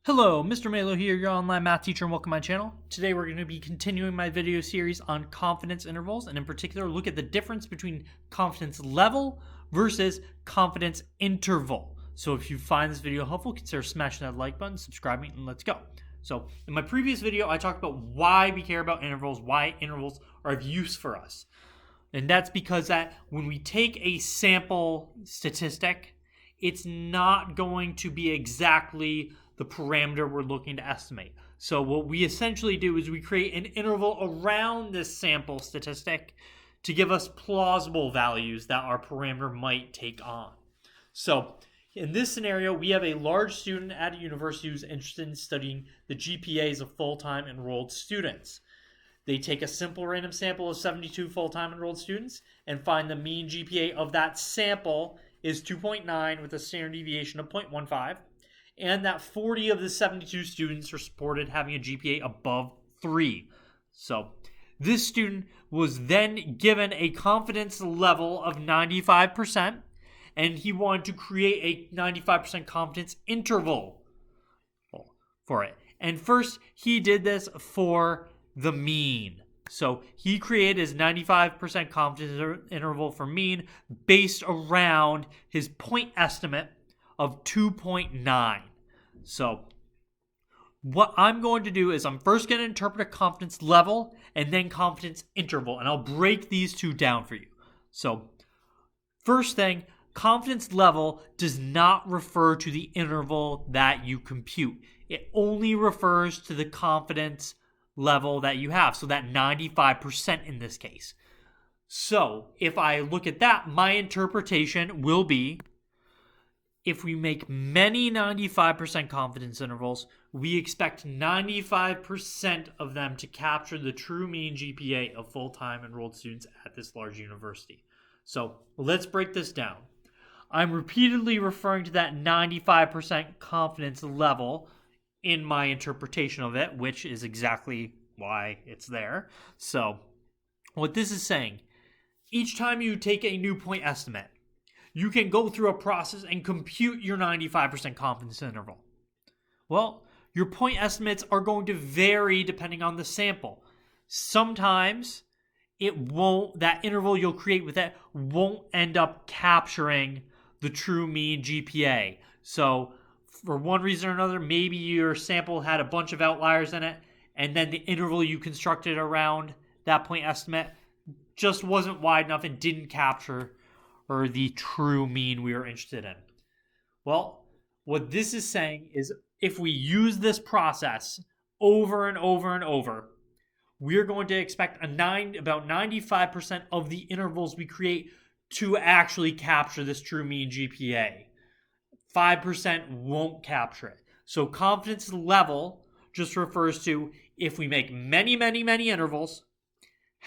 Hello, Mr. Malo here, your online math teacher, and welcome to my channel. Today we're going to be continuing my video series on confidence intervals, and in particular look at the difference between confidence level versus confidence interval. So if you find this video helpful, consider smashing that like button, subscribing, and let's go. So in my previous video, I talked about why we care about intervals, why intervals are of use for us. And that's because that when we take a sample statistic, it's not going to be exactly the parameter we're looking to estimate. So what we essentially do is we create an interval around this sample statistic to give us plausible values that our parameter might take on. So in this scenario, we have a large student at a university who's interested in studying the GPAs of full-time enrolled students. They take a simple random sample of 72 full-time enrolled students and find the mean GPA of that sample is 2.9 with a standard deviation of 0.15. And that 40 of the 72 students are reported having a GPA above 3. So this student was then given a confidence level of 95%, and he wanted to create a 95% confidence interval for it. And first, he did this for the mean. So he created his 95% confidence interval for mean based around his point estimate of 2.9. So what I'm going to do is I'm first going to interpret a confidence level and then confidence interval, and I'll break these two down for you. So first thing, confidence level does not refer to the interval that you compute. It only refers to the confidence level that you have, so that 95% in this case. So if I look at that, my interpretation will be if we make many 95% confidence intervals, we expect 95% of them to capture the true mean GPA of full-time enrolled students at this large university. So let's break this down. I'm repeatedly referring to that 95% confidence level in my interpretation of it, which is exactly why it's there. So what this is saying, each time you take a new point estimate, you can go through a process and compute your 95% confidence interval. Well, your point estimates are going to vary depending on the sample. Sometimes that interval you'll create with it won't end up capturing the true mean GPA. So for one reason or another, maybe your sample had a bunch of outliers in it, and then the interval you constructed around that point estimate just wasn't wide enough and didn't capture the true mean we were interested in. Well, what this is saying is if we use this process over and over and over, we're going to expect about 95% of the intervals we create to actually capture this true mean GPA. 5% won't capture it. So confidence level just refers to if we make many, many, many intervals,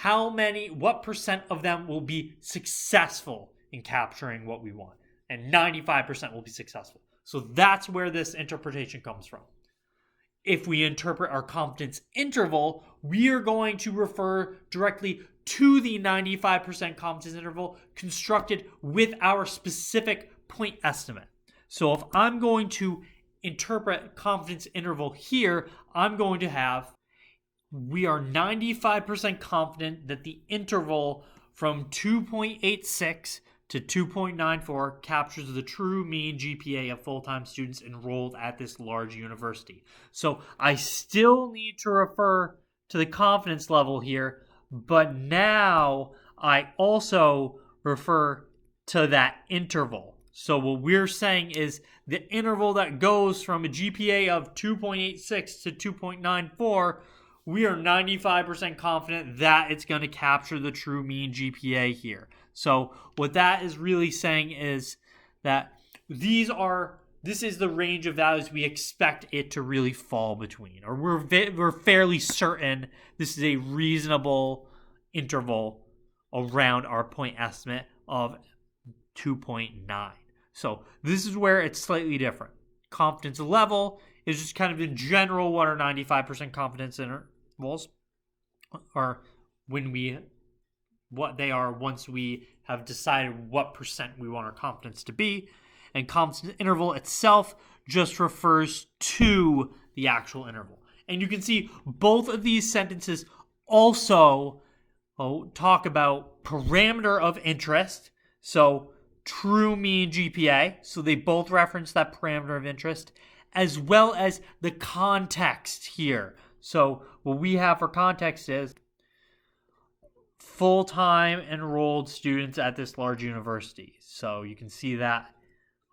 what percent of them will be successful in capturing what we want, and 95% will be successful. So that's where this interpretation comes from. If we interpret our confidence interval, we are going to refer directly to the 95% confidence interval constructed with our specific point estimate. So if I'm going to interpret confidence interval here, I'm going to have, we are 95% confident that the interval from 2.86 to 2.94 captures the true mean GPA of full-time students enrolled at this large university. So I still need to refer to the confidence level here, but now I also refer to that interval. So what we're saying is the interval that goes from a GPA of 2.86 to 2.94, we are 95% confident that it's going to capture the true mean GPA here. So what that is really saying is that this is the range of values we expect it to really fall between, or we're fairly certain this is a reasonable interval around our point estimate of 2.9. So this is where it's slightly different. Confidence level is just kind of in general what our 95% confidence intervals are what they are once we have decided what percent we want our confidence to be. And confidence interval itself just refers to the actual interval. And you can see both of these sentences also talk about parameter of interest. So true mean GPA. So they both reference that parameter of interest, as well as the context here. So what we have for context is full-time enrolled students at this large university. So you can see that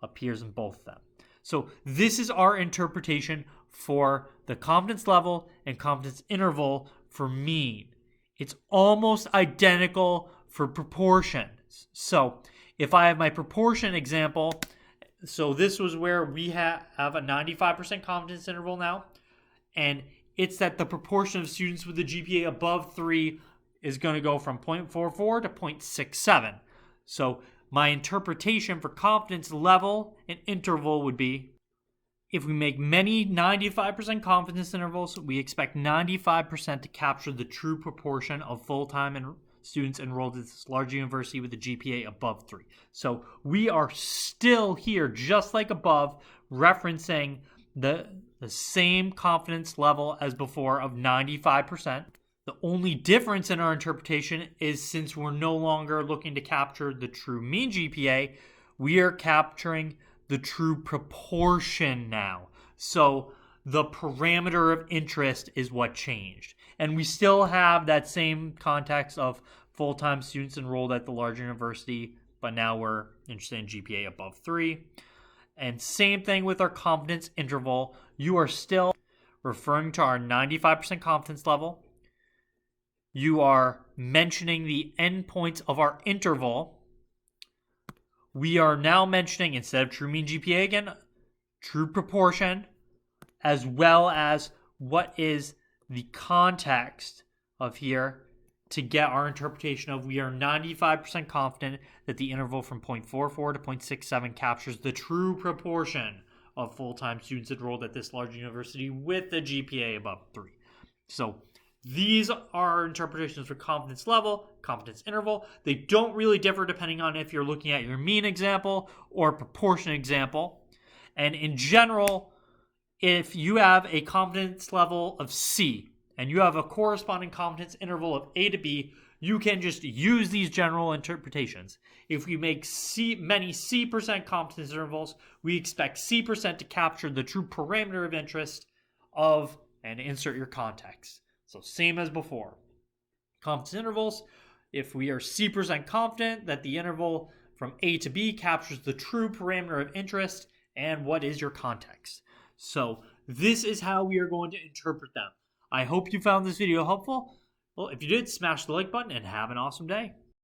appears in both of them. So this is our interpretation for the confidence level and confidence interval for mean. It's almost identical for proportions. So if I have my proportion example, so this was where we have a 95% confidence interval now, and it's that the proportion of students with a GPA above 3 is going to go from 0.44 to 0.67. So my interpretation for confidence level and interval would be, if we make many 95% confidence intervals, we expect 95% to capture the true proportion of full-time students enrolled at this large university with a GPA above 3. So we are still here, just like above, referencing the same confidence level as before of 95%. The only difference in our interpretation is, since we're no longer looking to capture the true mean GPA, we are capturing the true proportion now. So the parameter of interest is what changed. And we still have that same context of full-time students enrolled at the larger university, but now we're interested in GPA above 3. And same thing with our confidence interval. You are still referring to our 95% confidence level. You are mentioning the endpoints of our interval. We are now mentioning, instead of true mean GPA again, true proportion, as well as what is the context of here to get our interpretation of, we are 95% confident that the interval from 0.44 to 0.67 captures the true proportion of full-time students enrolled at this large university with a GPA above 3. So these are our interpretations for confidence level, confidence interval. They don't really differ depending on if you're looking at your mean example or proportion example. And in general, if you have a confidence level of C and you have a corresponding confidence interval of A to B, you can just use these general interpretations. If we make many C% confidence intervals, we expect C% to capture the true parameter of interest of, and insert your context. So same as before. Confidence intervals, if we are C% confident that the interval from A to B captures the true parameter of interest, and what is your context. So this is how we are going to interpret them. I hope you found this video helpful. Well, if you did, smash the like button and have an awesome day.